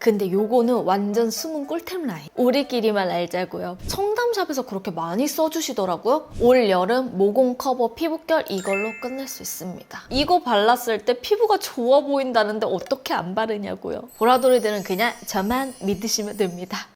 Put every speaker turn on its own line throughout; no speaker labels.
근데 요거는 완전 숨은 꿀템 라인. 우리끼리만 알자고요. 청담샵에서 그렇게 많이 써주시더라고요. 올 여름 모공 커버 피부결 이걸로 끝낼 수 있습니다. 이거 발랐을 때 피부가 좋아 보인다는데 어떻게 안 바르냐고요. 보라돌이들은 그냥 저만 믿으시면 됩니다.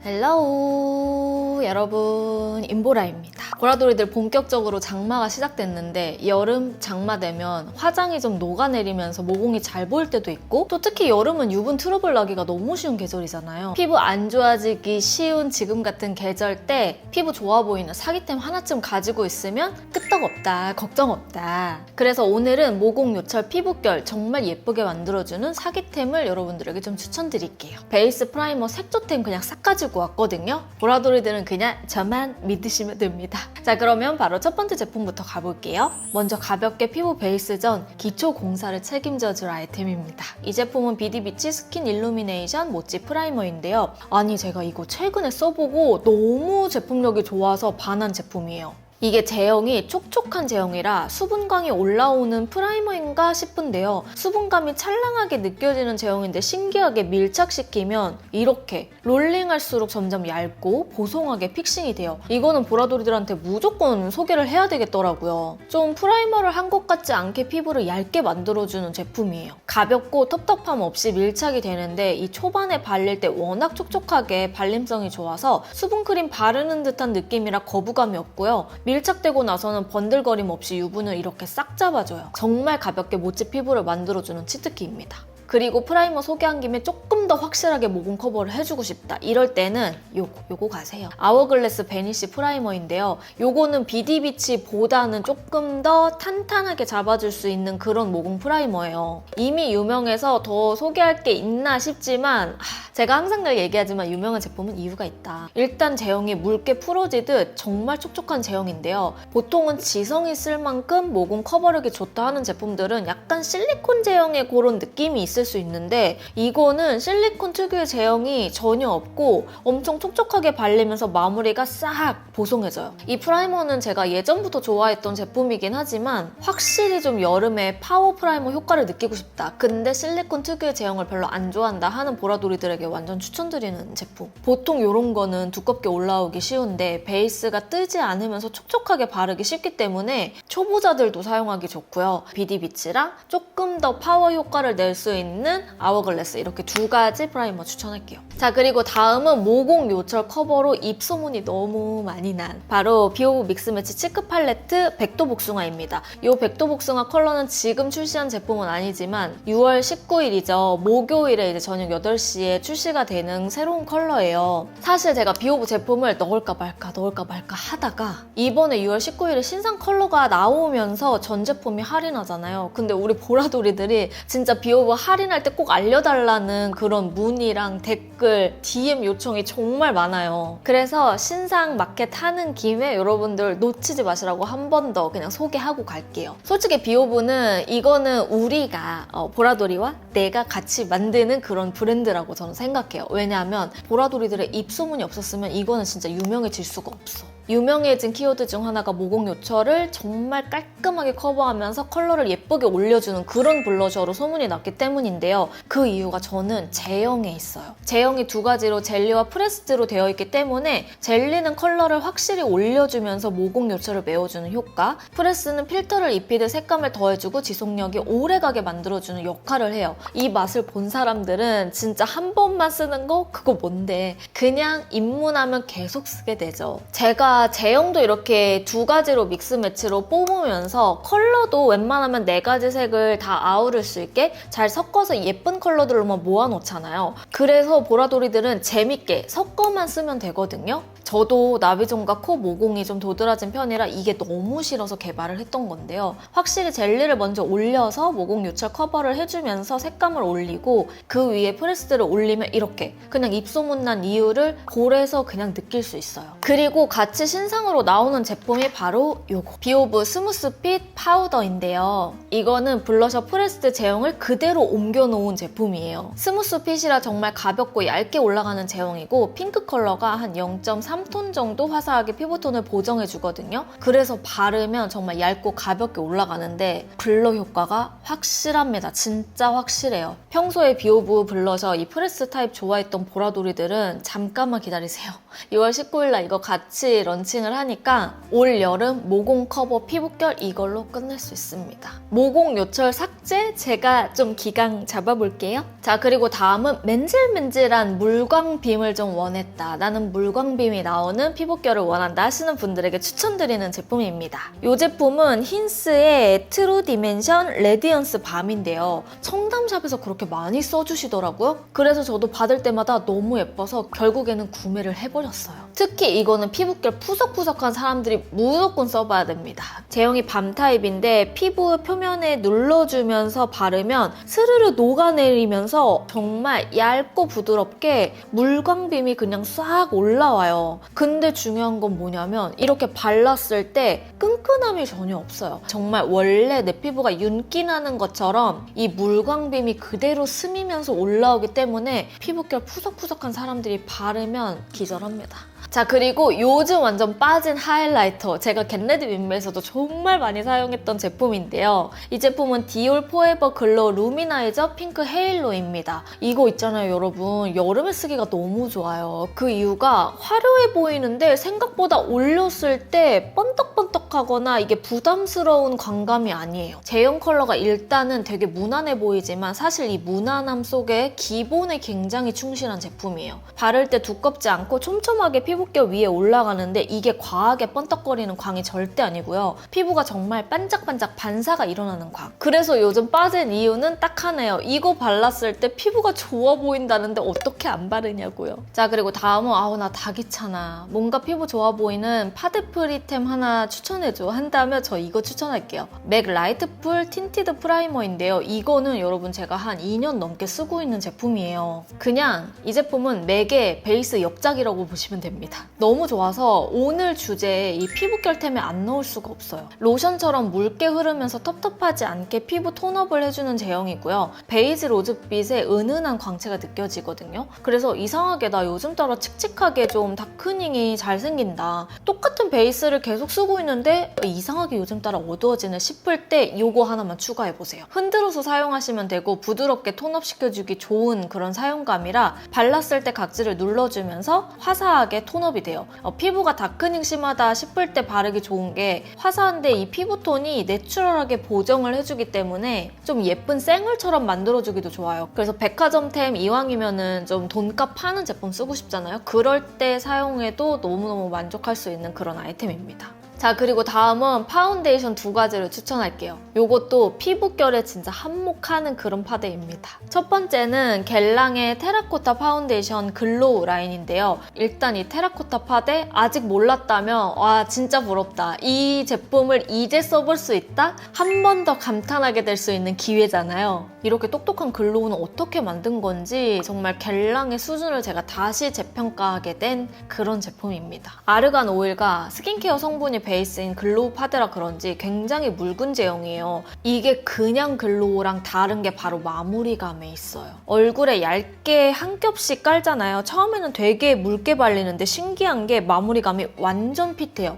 헬로우 여러분, 임보라입니다. 보라돌이들 본격적으로 장마가 시작됐는데 여름 장마 되면 화장이 좀 녹아내리면서 모공이 잘 보일 때도 있고 또 특히 여름은 유분 트러블 나기가 너무 쉬운 계절이잖아요. 피부 안 좋아지기 쉬운 지금 같은 계절 때 피부 좋아 보이는 사기템 하나쯤 가지고 있으면 끄떡없다, 걱정 없다. 그래서 오늘은 모공 요철 피부결 정말 예쁘게 만들어주는 사기템을 여러분들에게 좀 추천드릴게요. 베이스 프라이머 색조템 그냥 싹 가지고 왔거든요. 보라돌이들은 그냥 저만 믿으시면 됩니다. 자, 그러면 바로 첫 번째 제품부터 가볼게요. 먼저 가볍게 피부 베이스 전 기초 공사를 책임져줄 아이템입니다. 이 제품은 비디비치 스킨 일루미네이션 모찌 프라이머인데요. 아니, 제가 이거 최근에 써보고 너무 제품력이 좋아서 반한 제품이에요. 이게 제형이 촉촉한 제형이라 수분감이 올라오는 프라이머인가 싶은데요. 수분감이 찰랑하게 느껴지는 제형인데 신기하게 밀착시키면 이렇게 롤링할수록 점점 얇고 보송하게 픽싱이 돼요. 이거는 보라돌이들한테 무조건 소개를 해야 되겠더라고요. 좀 프라이머를 한 것 같지 않게 피부를 얇게 만들어주는 제품이에요. 가볍고 텁텁함 없이 밀착이 되는데 이 초반에 발릴 때 워낙 촉촉하게 발림성이 좋아서 수분크림 바르는 듯한 느낌이라 거부감이 없고요. 밀착되고 나서는 번들거림 없이 유분을 이렇게 싹 잡아줘요. 정말 가볍게 모찌 피부를 만들어주는 치트키입니다. 그리고 프라이머 소개한 김에 조금 더 확실하게 모공 커버를 해주고 싶다. 이럴 때는 요거 가세요. 아워글래스 베니쉬 프라이머인데요. 요거는 비디비치보다는 조금 더 탄탄하게 잡아줄 수 있는 그런 모공 프라이머예요. 이미 유명해서 더 소개할 게 있나 싶지만 제가 항상 늘 얘기하지만 유명한 제품은 이유가 있다. 일단 제형이 묽게 풀어지듯 정말 촉촉한 제형인데요. 보통은 지성이 쓸 만큼 모공 커버력이 좋다 하는 제품들은 약간 실리콘 제형의 그런 느낌이 있을 수 있는데 이거는 실리콘 특유의 제형이 전혀 없고 엄청 촉촉하게 발리면서 마무리가 싹 보송해져요. 이 프라이머는 제가 예전부터 좋아했던 제품이긴 하지만 확실히 좀 여름에 파워 프라이머 효과를 느끼고 싶다. 근데 실리콘 특유의 제형을 별로 안 좋아한다 하는 보라돌이들에게 완전 추천드리는 제품. 보통 이런 거는 두껍게 올라오기 쉬운데 베이스가 뜨지 않으면서 촉촉하게 바르기 쉽기 때문에 초보자들도 사용하기 좋고요. 비디비치랑 조금 더 파워 효과를 낼 수 있는 아워글래스 이렇게 두 가지 프라이머 추천할게요. 자, 그리고 다음은 모공 요철 커버로 입소문이 너무 많이 난 바로 비오브 믹스매치 치크 팔레트 백도복숭아입니다. 이 백도복숭아 컬러는 지금 출시한 제품은 아니지만 6월 19일이죠. 목요일에 이제 저녁 8시에 출시가 되는 새로운 컬러예요. 사실 제가 비오브 제품을 넣을까 말까 하다가 이번에 6월 19일에 신상 컬러가 나오면서 전 제품이 할인하잖아요. 근데 우리 보라돌이들이 진짜 비오브 할인할 때 꼭 알려달라는 그런 문의랑 댓글, DM 요청이 정말 많아요. 그래서 신상 마켓 하는 김에 여러분들 놓치지 마시라고 한 번 더 그냥 소개하고 갈게요. 솔직히 비오브는 이거는 우리가 보라돌이와 내가 같이 만드는 그런 브랜드라고 저는 생각해요. 왜냐하면 보라돌이들의 입소문이 없었으면 이거는 진짜 유명해질 수가 없어. 유명해진 키워드 중 하나가 모공 요철을 정말 깔끔하게 커버하면서 컬러를 예쁘게 올려주는 그런 블러셔로 소문이 났기 때문인데요. 그 이유가 저는 제형에 있어요. 제형이 두 가지로 젤리와 프레스드로 되어 있기 때문에 젤리는 컬러를 확실히 올려주면서 모공 요철을 메워주는 효과, 프레스는 필터를 입히듯 색감을 더해주고 지속력이 오래가게 만들어주는 역할을 해요. 이 맛을 본 사람들은 진짜 한 번만 쓰는 거 그거 뭔데 그냥 입문하면 계속 쓰게 되죠. 제가 제형도 이렇게 두 가지로 믹스 매치로 뽑으면서 컬러도 웬만하면 4가지 색을 다 아우를 수 있게 잘 섞어서 예쁜 컬러들로만 모아놓잖아요. 그래서 보라돌이들은 재밌게 섞어만 쓰면 되거든요. 저도 나비존과 코 모공이 좀 도드라진 편이라 이게 너무 싫어서 개발을 했던 건데요. 확실히 젤리를 먼저 올려서 모공 요철 커버를 해주면서 색감을 올리고 그 위에 프레스드를 올리면 이렇게 그냥 입소문 난 이유를 볼에서 그냥 느낄 수 있어요. 그리고 같이 신상으로 나오는 제품이 바로 요거 비오브 스무스핏 파우더인데요. 이거는 블러셔 프레스드 제형을 그대로 옮겨놓은 제품이에요. 스무스핏이라 정말 가볍고 얇게 올라가는 제형이고 핑크 컬러가 한 0.3 3톤 정도 화사하게 피부톤을 보정해주거든요. 그래서 바르면 정말 얇고 가볍게 올라가는데 블러 효과가 확실합니다. 진짜 확실해요. 평소에 비오브 블러셔 이 프레스 타입 좋아했던 보라돌이들은 잠깐만 기다리세요. 6월 19일 날 이거 같이 런칭을 하니까 올 여름 모공 커버 피부결 이걸로 끝낼 수 있습니다. 모공 요철 삭제 제가 좀 기강 잡아볼게요. 자, 그리고 다음은 맨질맨질한 물광빔을 좀 원했다. 나는 물광빔이 나오는 피부결을 원한다 하시는 분들에게 추천드리는 제품입니다. 이 제품은 힌스의 트루 디멘션 레디언스 밤인데요. 청담샵에서 그렇게 많이 써주시더라고요. 그래서 저도 받을 때마다 너무 예뻐서 결국에는 구매를 해버렸어요. 특히 이거는 피부결 푸석푸석한 사람들이 무조건 써봐야 됩니다. 제형이 밤 타입인데 피부 표면에 눌러주면서 바르면 스르르 녹아내리면서 정말 얇고 부드럽게 물광빔이 그냥 싹 올라와요. 근데 중요한 건 뭐냐면 이렇게 발랐을 때 끈끈함이 전혀 없어요. 정말 원래 내 피부가 윤기 나는 것처럼 이 물광빔이 그대로 스미면서 올라오기 때문에 피부결 푸석푸석한 사람들이 바르면 기절합니다. 자, 그리고 요즘 완전 빠진 하이라이터, 제가 겟레디 윈메에서도 정말 많이 사용했던 제품인데요. 이 제품은 디올 포에버 글로우 루미나이저 핑크 헤일로입니다. 이거 있잖아요, 여러분. 여름에 쓰기가 너무 좋아요. 그 이유가 화려해 보이는데 생각보다 올렸을 때 번떡번떡하거나 이게 부담스러운 광감이 아니에요. 제형 컬러가 일단은 되게 무난해 보이지만 사실 이 무난함 속에 기본에 굉장히 충실한 제품이에요. 바를 때 두껍지 않고 촘촘하게 피부결 위에 올라가는데 이게 과하게 번떡거리는 광이 절대 아니고요. 피부가 정말 반짝반짝 반사가 일어나는 광. 그래서 요즘 빠진 이유는 딱 하나예요. 이거 발랐을 때 피부가 좋아 보인다는데 어떻게 안 바르냐고요. 자, 그리고 다음은 나 다 귀찮아. 뭔가 피부 좋아 보이는 파데프리템 하나 추천해줘 한다면 저 이거 추천할게요. 맥 라이트풀 틴티드 프라이머인데요. 이거는 여러분 제가 한 2년 넘게 쓰고 있는 제품이에요. 그냥 이 제품은 맥의 베이스 역작이라고 보시면 됩니다. 너무 좋아서 오늘 주제에 이 피부결템에 안 넣을 수가 없어요. 로션처럼 묽게 흐르면서 텁텁하지 않게 피부 톤업을 해주는 제형이고요. 베이지 로즈빛의 은은한 광채가 느껴지거든요. 그래서 이상하게 나 요즘 따라 칙칙하게 좀 다크닝이 잘 생긴다. 똑같은 베이스를 계속 쓰고 있는데 이상하게 요즘 따라 어두워지네 싶을 때 이거 하나만 추가해보세요. 흔들어서 사용하시면 되고 부드럽게 톤업 시켜주기 좋은 그런 사용감이라 발랐을 때 각질을 눌러주면서 화사하게 톤업이 돼요. 피부가 다크닝 심하다 싶을 때 바르기 좋은 게 화사한데 이 피부톤이 내추럴하게 보정을 해주기 때문에 좀 예쁜 쌩얼처럼 만들어주기도 좋아요. 그래서 백화점템 이왕이면은 좀 돈값 파는 제품 쓰고 싶잖아요. 그럴 때 사용해도 너무너무 만족할 수 있는 그런 아이템입니다. 자, 그리고 다음은 파운데이션 두 가지를 추천할게요. 요것도 피부결에 진짜 한몫하는 그런 파데입니다. 첫 번째는 겔랑의 테라코타 파운데이션 글로우 라인인데요. 일단 이 테라코타 파데 아직 몰랐다면 와 진짜 부럽다. 이 제품을 이제 써볼 수 있다? 한 번 더 감탄하게 될 수 있는 기회잖아요. 이렇게 똑똑한 글로우는 어떻게 만든 건지 정말 겔랑의 수준을 제가 다시 재평가하게 된 그런 제품입니다. 아르간 오일과 스킨케어 성분이 베이스인 글로우 파데라 그런지 굉장히 묽은 제형이에요. 이게 그냥 글로우랑 다른 게 바로 마무리감에 있어요. 얼굴에 얇게 한 겹씩 깔잖아요. 처음에는 되게 묽게 발리는데 신기한 게 마무리감이 완전 핏해요.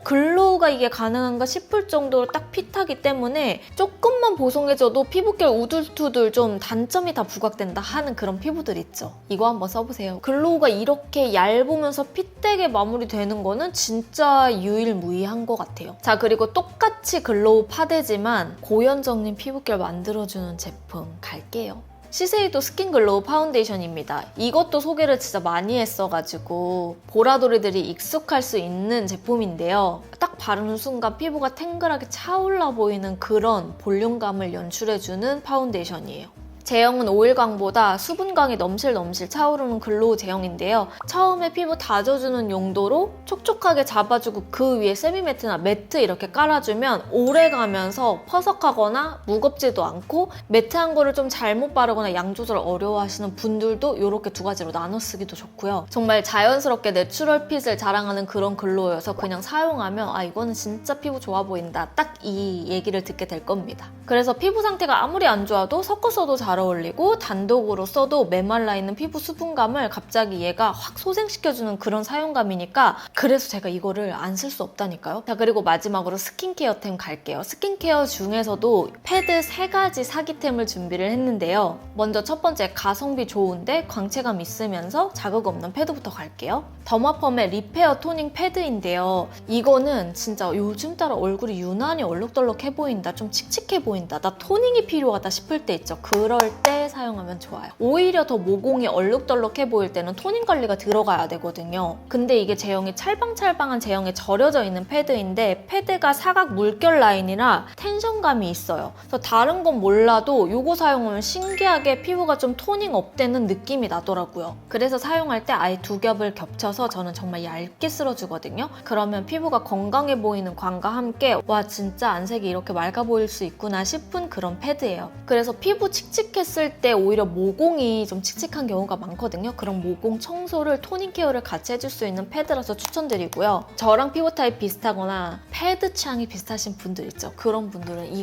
글로우가 이게 가능한가 싶을 정도로 딱 핏하기 때문에 조금만 보송해져도 피부결 우둘투둘 좀 단점이 다 부각된다 하는 그런 피부들 있죠. 이거 한번 써보세요. 글로우가 이렇게 얇으면서 핏되게 마무리되는 거는 진짜 유일무이한 것 같아요. 자, 그리고 똑같이 글로우 파데지만 고현정님 피부결 만들어주는 제품 갈게요. 시세이도 스킨 글로우 파운데이션입니다. 이것도 소개를 진짜 많이 했어가지고 보라돌이들이 익숙할 수 있는 제품인데요. 딱 바르는 순간 피부가 탱글하게 차올라 보이는 그런 볼륨감을 연출해주는 파운데이션이에요. 제형은 오일광보다 수분광이 넘실넘실 차오르는 글로우 제형인데요. 처음에 피부 다져주는 용도로 촉촉하게 잡아주고 그 위에 세미매트나 매트 이렇게 깔아주면 오래가면서 퍼석하거나 무겁지도 않고 매트한 거를 좀 잘못 바르거나 양 조절 어려워하시는 분들도 이렇게 두 가지로 나눠 쓰기도 좋고요. 정말 자연스럽게 내추럴 핏을 자랑하는 그런 글로우여서 그냥 사용하면 이거는 진짜 피부 좋아 보인다. 딱 이 얘기를 듣게 될 겁니다. 그래서 피부 상태가 아무리 안 좋아도 섞어 써도 잘 잘 어울리고 단독으로 써도 메말라 있는 피부 수분감을 갑자기 얘가 확 소생시켜주는 그런 사용감이니까 그래서 제가 이거를 안 쓸 수 없다니까요. 자, 그리고 마지막으로 스킨케어템 갈게요. 스킨케어 중에서도 패드 3가지 사기템을 준비를 했는데요. 먼저 첫 번째, 가성비 좋은데 광채감 있으면서 자극 없는 패드부터 갈게요. 더마펌의 리페어 토닝 패드인데요. 이거는 진짜 요즘 따라 얼굴이 유난히 얼룩덜룩해 보인다, 좀 칙칙해 보인다, 나 토닝이 필요하다 싶을 때 있죠. 그럴 때 사용하면 좋아요. 오히려 더 모공이 얼룩덜룩해 보일 때는 토닝 관리가 들어가야 되거든요. 근데 이게 제형이 찰방찰방한 제형에 절여져 있는 패드인데 패드가 사각 물결 라인이라 텐션감이 있어요. 그래서 다른 건 몰라도 이거 사용하면 신기하게 피부가 좀 토닝 업되는 느낌이 나더라고요. 그래서 사용할 때 아예 2겹을 겹쳐서 저는 정말 얇게 쓸어주거든요. 그러면 피부가 건강해 보이는 광과 함께 와 진짜 안색이 이렇게 맑아 보일 수 있구나 싶은 그런 패드예요. 그래서 피부 칙칙했을 때 오히려 모공이 좀 칙칙한 경우가 많거든요. 그런 모공 청소를 토닝 케어를 같이 해줄 수 있는 패드라서 추천드리고요. 저랑 피부 타입 비슷하거나 패드 취향이 비슷하신 분들 있죠. 그런 분들은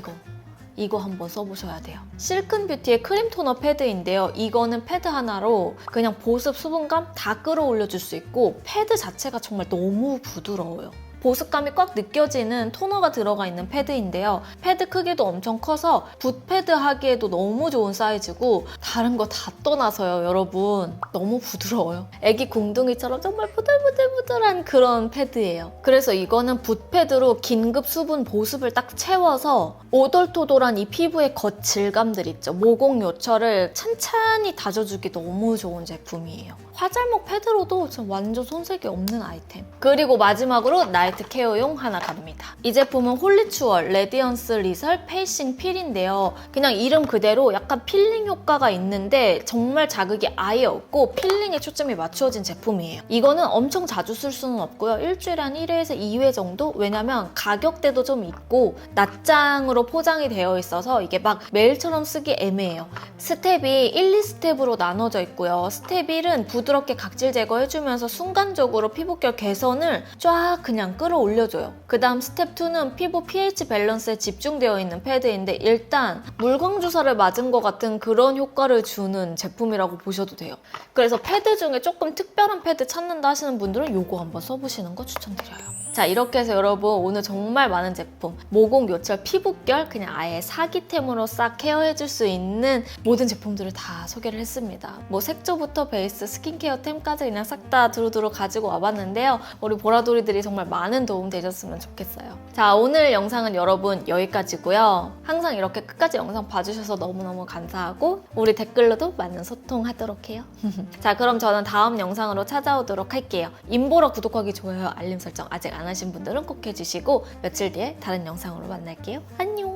이거 한번 써보셔야 돼요. 실큰뷰티의 크림 토너 패드인데요. 이거는 패드 하나로 그냥 보습, 수분감 다 끌어올려줄 수 있고 패드 자체가 정말 너무 부드러워요. 보습감이 꽉 느껴지는 토너가 들어가 있는 패드인데요. 패드 크기도 엄청 커서 붓패드 하기에도 너무 좋은 사이즈고 다른 거 다 떠나서요, 여러분. 너무 부드러워요. 애기 궁둥이처럼 정말 부들부들부들한 그런 패드예요. 그래서 이거는 붓패드로 긴급 수분 보습을 딱 채워서 오돌토돌한 이 피부의 겉질감들 있죠. 모공 요철을 찬찬히 다져주기 너무 좋은 제품이에요. 화잘목 패드로도 완전 손색이 없는 아이템. 그리고 마지막으로 나이트 케어용 하나 갑니다. 이 제품은 홀리추얼 레디언스 리설 페이싱 필인데요. 그냥 이름 그대로 약간 필링 효과가 있는데 정말 자극이 아예 없고 필링에 초점이 맞추어진 제품이에요. 이거는 엄청 자주 쓸 수는 없고요. 일주일에 한 1회에서 2회 정도? 왜냐면 가격대도 좀 있고 낱장으로 포장이 되어 있어서 이게 막 매일처럼 쓰기 애매해요. 스텝이 1, 2스텝으로 나눠져 있고요. 스텝 1은 부드럽게 각질 제거해주면서 순간적으로 피부결 개선을 쫙 그냥 끌어올려줘요. 그 다음 스텝 2는 피부 pH 밸런스에 집중되어 있는 패드인데 일단 물광주사를 맞은 것 같은 그런 효과를 주는 제품이라고 보셔도 돼요. 그래서 패드 중에 조금 특별한 패드 찾는다 하시는 분들은 이거 한번 써보시는 거 추천드려요. 자, 이렇게 해서 여러분 오늘 정말 많은 제품, 모공, 요철, 피부결 그냥 아예 사기템으로 싹 케어해줄 수 있는 모든 제품들을 다 소개를 했습니다. 뭐 색조부터 베이스, 스킨케어템까지 그냥 싹 다 두루두루 가지고 와봤는데요. 우리 보라돌이들이 정말 많은 도움 되셨으면 좋겠어요. 자, 오늘 영상은 여러분 여기까지고요. 항상 이렇게 끝까지 영상 봐주셔서 너무너무 감사하고 우리 댓글로도 많은 소통하도록 해요. 자, 그럼 저는 다음 영상으로 찾아오도록 할게요. 임보라 구독하기, 좋아요, 알림 설정 아직 안 하신 분들은 꼭 해주시고 며칠 뒤에 다른 영상으로 만날게요. 안녕!